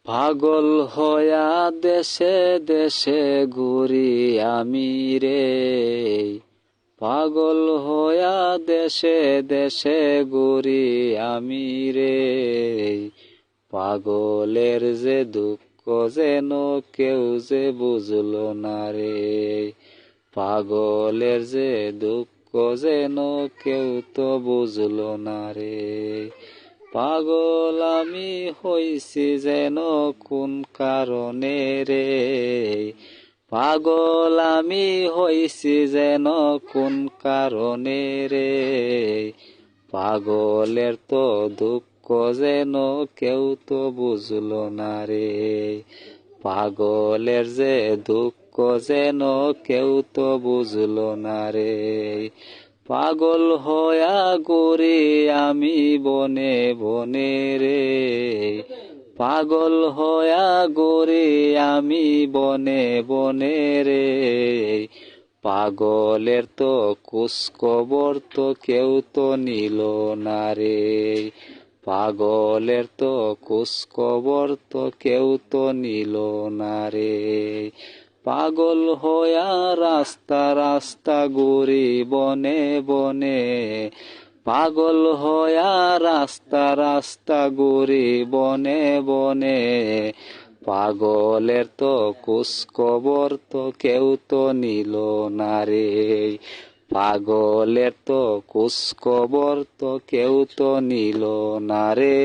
পাগল হয়া দেশে দেশে ঘুরি আমি রে, পাগল হয়া দেশে দেশে ঘুরি আমি রে। পাগলের যে দুঃখ যেন কেউ যে বুঝলো না রে, পাগলের যে দুঃখ যেন কেউ তো বুঝলো না রে। পাগল আমি হইছি যেন কোন কারণে রে, পাগল আমি হইছি যেন কোন কারণে রে। পাগলের তো দুঃখ যেন কেউ তো বুঝলো না রে, পাগলের যে দুঃখ যেন কেউ তো বুঝলো না রে। পাগল হয়া ঘুরি আমি বনে বনে রে, পাগল হয়া ঘুরি আমি বনে বনে রে। পাগলের তো খোঁজখবর তো কেউ তো নিল না রে, পাগলের তো খোঁজখবর তো কেউ তো নিল না রে। পাগল হয়া রাস্তা রাস্তা ঘুরি বনে বনে, পাগল হয়া রাস্তা রাস্তা ঘুরি বনে বনে। পাগলের তো খোঁজখবর তো কেউ তো নিল না রে, পাগলের তো খোঁজখবর তো কেউ তো নিল না রে।